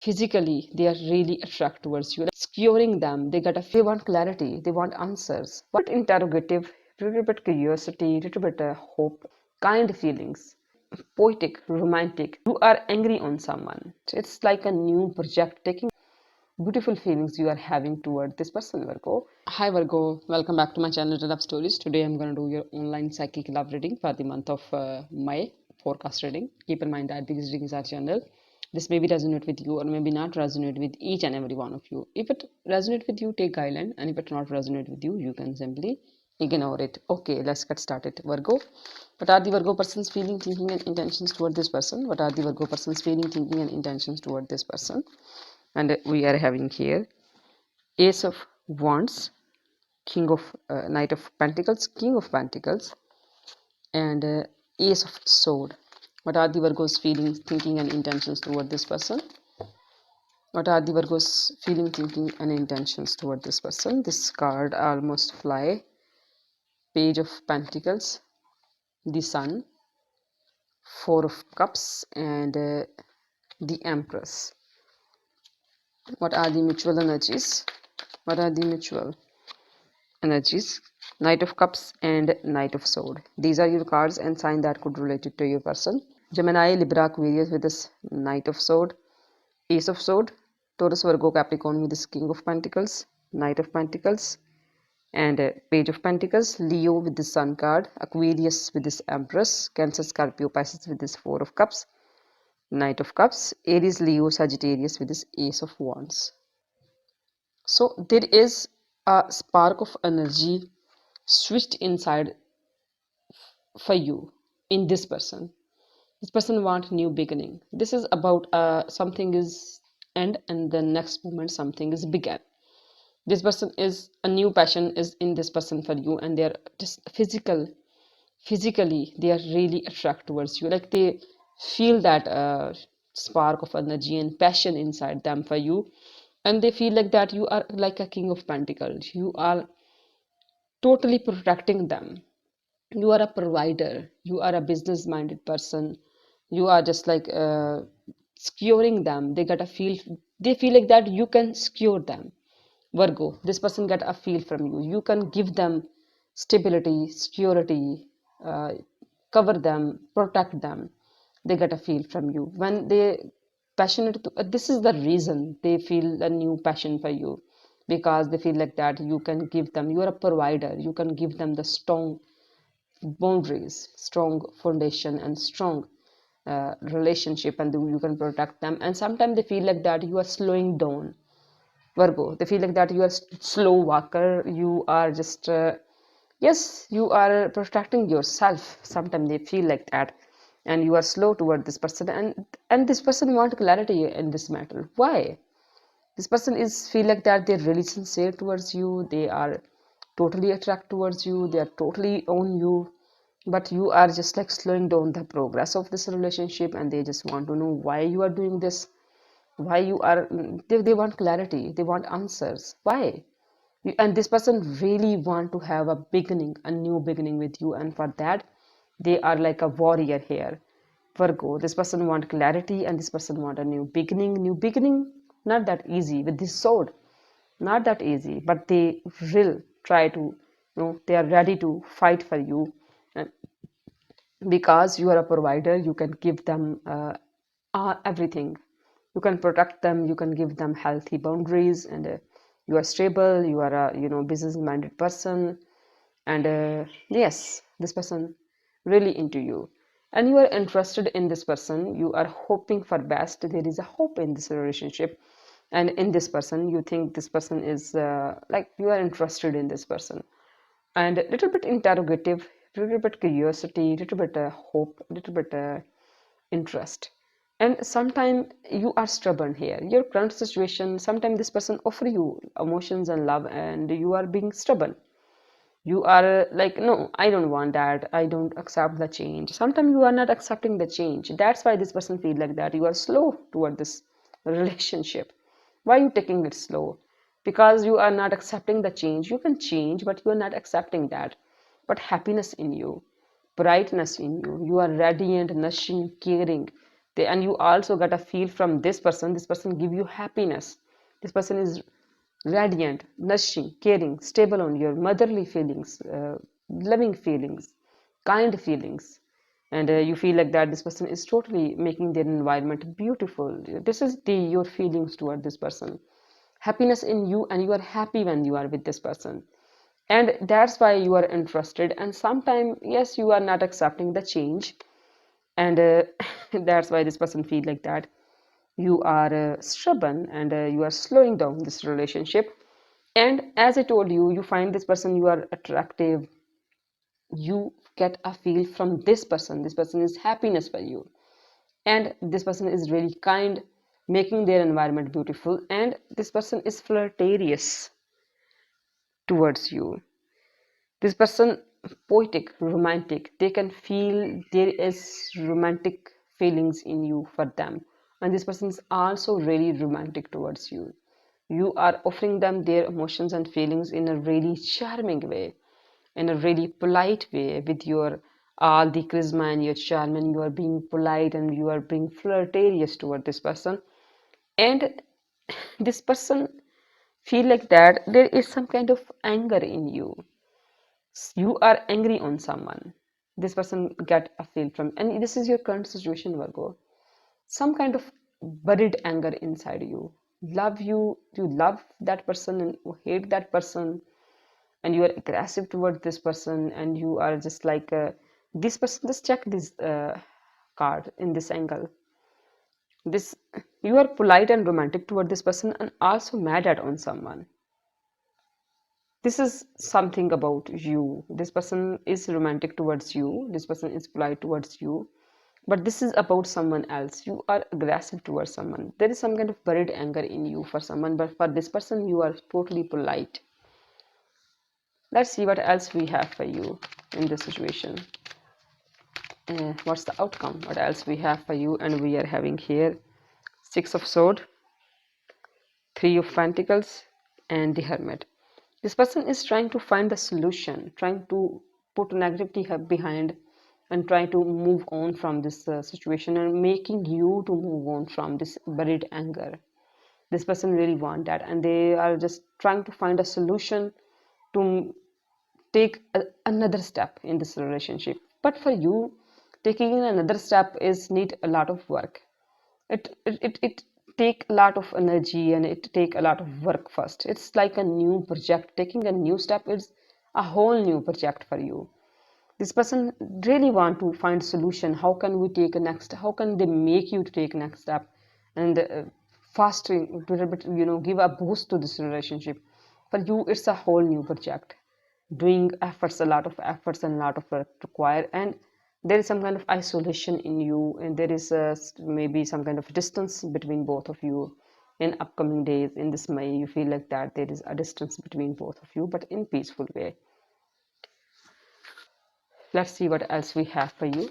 physically they are really attracted towards you, like securing them. They want clarity, they want answers, but interrogative, little bit curiosity, little bit hope, kind feelings, poetic, romantic. You are angry on someone, it's like a new project taking beautiful feelings you are having toward this person, Virgo. Hi Virgo, welcome back to my channel Love Stories. Today I'm going to do your online psychic love reading for the month of May, forecast reading. Keep in mind that these readings are general. This maybe resonate with you or maybe not resonate with each and every one of you. If it resonate with you, take guideline, and if it not resonate with you, you can simply ignore it. Okay, let's get started. Virgo, what are the Virgo person's feeling, thinking and intentions toward this person? What are the Virgo person's feeling, thinking and intentions toward this person? And we are having here Ace of Wands, King of Knight of Pentacles, King of Pentacles, and Ace of Sword. What are the Virgo's feelings, thinking, and intentions toward this person? What are the Virgo's feeling, thinking, and intentions toward this person? This card almost fly. Page of Pentacles, the Sun, Four of Cups, and the Empress. What are the mutual energies? What are the mutual energies? Knight of Cups and Knight of Sword. These are your cards and sign that could relate it to your person. Gemini, Libra, Aquarius with this Knight of Sword, Ace of Sword, Taurus, Virgo, Capricorn with this King of Pentacles, Knight of Pentacles, and Page of Pentacles, Leo with this Sun card, Aquarius with this Empress, Cancer, Scorpio, Pisces with this Four of Cups, Knight of Cups, Aries, Leo, Sagittarius with this Ace of Wands. So there is a spark of energy switched inside for you in this person. This person want new beginning. This is about something is end and the next moment something is began. This person is a new passion is in this person for you, and they are just physically they are really attracted towards you, like they feel that spark of energy and passion inside them for you, and they feel like that you are like a king of pentacles. You are totally protecting them. You are a provider, you are a business minded person. You are just like securing them. They feel like that you can secure them. Virgo, this person get a feel from you. You can give them stability, security, uh, cover them, protect them. They get a feel from you when they passionate this is the reason they feel a new passion for you, because they feel like that you can give them, you are a provider, you can give them the strong boundaries, strong foundation, and strong relationship, and you can protect them. And sometimes they feel like that you are slowing down. Virgo, they feel like that you are slow walker. You are just yes, you are protecting yourself. Sometimes they feel like that, and you are slow toward this person, and this person want clarity in this matter. Why? This person is feel like that they're really sincere towards you. They are totally attracted towards you. They are totally on you, but you are just like slowing down the progress of this relationship, and they just want to know why you are doing this, why you are they want clarity, they want answers. Why? And this person really want to have a beginning, a new beginning with you, and for that they are like a warrior here. Virgo, this person want clarity, and this person want a new beginning. New beginning, not that easy with this sword, not that easy, but they will try to, they are ready to fight for you. And because you are a provider, you can give them everything. You can protect them, you can give them healthy boundaries, and you are stable, you are a business minded person. And yes, this person really into you, and you are interested in this person. You are hoping for best. There is a hope in this relationship, and in this person you think this person is like you are interested in this person, and a little bit interrogative, a little bit curiosity, a little bit hope, a little bit interest. And sometimes you are stubborn here. Your current situation, sometimes this person offer you emotions and love, and you are being stubborn. You are like, no, I don't want that, I don't accept the change. Sometimes you are not accepting the change. That's why this person feel like that you are slow toward this relationship. Why are you taking it slow? Because you are not accepting the change. You can change, but you are not accepting that. But happiness in you, brightness in you, you are radiant, nourishing, caring. and you also get a feel from this person. This person give you happiness. This person is radiant, nourishing, caring, stable on your motherly feelings, loving feelings, kind feelings, and you feel like that this person is totally making their environment beautiful. This is the your feelings toward this person, happiness in you, and you are happy when you are with this person, and that's why you are interested. And sometimes yes, you are not accepting the change, and that's why this person feel like that you are stubborn, and you are slowing down this relationship. And as I told you, you find this person, you are attractive, you get a feel from this person. This person is happiness for you, and this person is really kind, making their environment beautiful, and this person is flirtatious towards you. This person poetic, romantic, they can feel there is romantic feelings in you for them, and this person is also really romantic towards you. You are offering them their emotions and feelings in a really charming way, in a really polite way, with your all the charisma and your charm, and you are being polite and you are being flirtatious toward this person. And this person feel like that there is some kind of anger in you. You are angry on someone. This person get a feel from, and this is your current situation, Virgo. Some kind of buried anger inside you. You love that person and you hate that person, and you are aggressive towards this person, and you are just like this person. Just check this card in this angle. This, you are polite and romantic toward this person, and also mad at on someone. This is something about you. This person is romantic towards you. This person is polite towards you. But this is about someone else. You are aggressive towards someone. There is some kind of buried anger in you for someone, but for this person, you are totally polite. Let's see what else we have for you in this situation. What's the outcome? What else we have for you? And we are having here Six of Swords, Three of Pentacles, and the Hermit. This person is trying to find the solution, trying to put negativity behind, and trying to move on from this situation, and making you to move on from this buried anger. This person really want that, and they are just trying to find a solution to take another step in this relationship. But for you, taking another step is need a lot of work. It take a lot of energy, and it take a lot of work first. It's like a new project. Taking a new step is a whole new project for you. This person really want to find solution. How can we take a next, how can they make you to take next step, and fostering to give a boost to this relationship. For you, it's a whole new project, doing efforts, a lot of efforts and a lot of work required, and there is some kind of isolation in you, and there is maybe some kind of distance between both of you. In upcoming days in this May, you feel like that there is a distance between both of you, but in peaceful way. Let's see what else we have for you.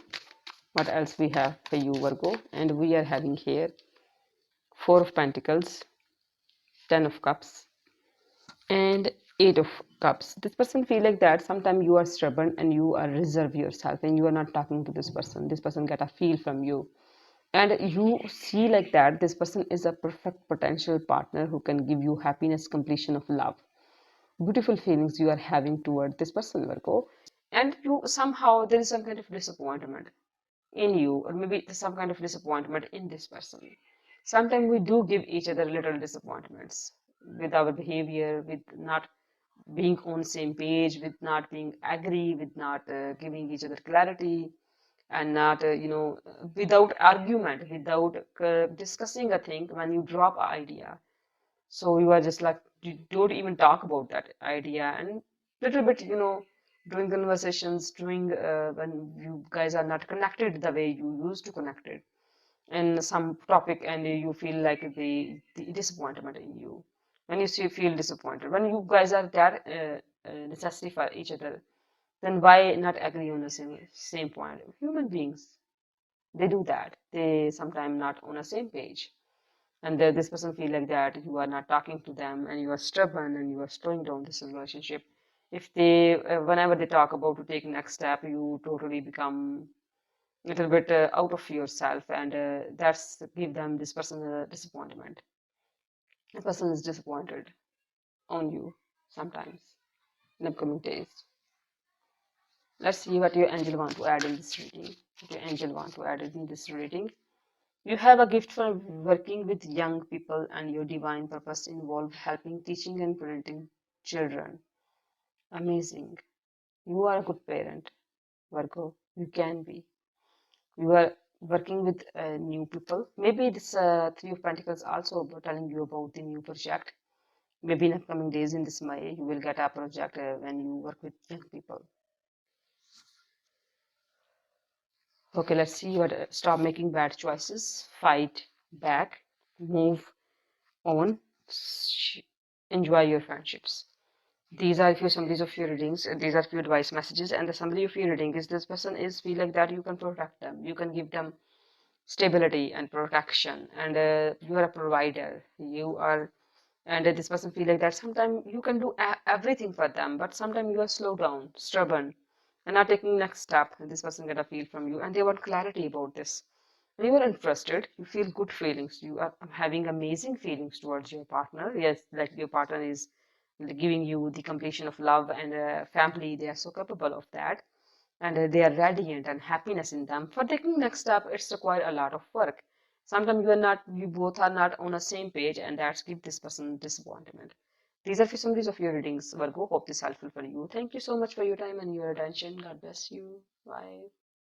What else we have for you, Virgo? And we are having here Four of Pentacles, Ten of Cups, and Eight of Cups. This person feel like that sometimes you are stubborn and you are reserve yourself and you are not talking to this person. This person get a feel from you, and you see like that this person is a perfect potential partner who can give you happiness, completion of love, beautiful feelings you are having toward this person, Virgo. And you somehow there is some kind of disappointment in you, or maybe some kind of disappointment in this person. Sometimes we do give each other little disappointments with our behavior, with not being on same page, with not being agree, with not giving each other clarity, and not without argument, without discussing a thing. When you drop an idea, so you are just like, you don't even talk about that idea, and little bit doing conversations, doing when you guys are not connected the way you used to connect it in some topic, and you feel like the disappointment in you. When you feel disappointed, when you guys are that necessary for each other, then why not agree on the same point? Human beings, they do that. They sometimes not on the same page, and this person feel like that you are not talking to them, and you are stubborn, and you are slowing down this relationship. If they whenever they talk about to take next step, you totally become little bit out of yourself, and that's give them this person a disappointment. The person is disappointed on you sometimes in upcoming days. Let's see what your angel want to add in this reading. What your angel want to add in this reading. You have a gift for working with young people, and your divine purpose involve helping, teaching, and parenting children. Amazing. You are a good parent, Virgo. You can be. You are working with new people. Maybe this Three of Pentacles also telling you about the new project. Maybe in upcoming days in this May, you will get a project when you work with young people. Okay, let's see what stop making bad choices, fight back, move on, enjoy your friendships. These are a few summaries of your readings. These are few advice messages, and the summary of your reading is this person is feel like that you can protect them, you can give them stability and protection, and you are a provider. You are, and this person feel like that sometimes you can do everything for them, but sometimes you are slow down, stubborn, and not taking next step. And this person get a feel from you, and they want clarity about this. When you are interested, you feel good feelings. You are having amazing feelings towards your partner. Yes, like your partner is giving you the completion of love and family. They are so capable of that, and they are radiant and happiness in them. For taking next step, it's require a lot of work. Sometimes you both are not on the same page, and that's give this person disappointment. These are few summaries of your readings, Virgo. Hope this is helpful for you. Thank you so much for your time and your attention. God bless you. Bye.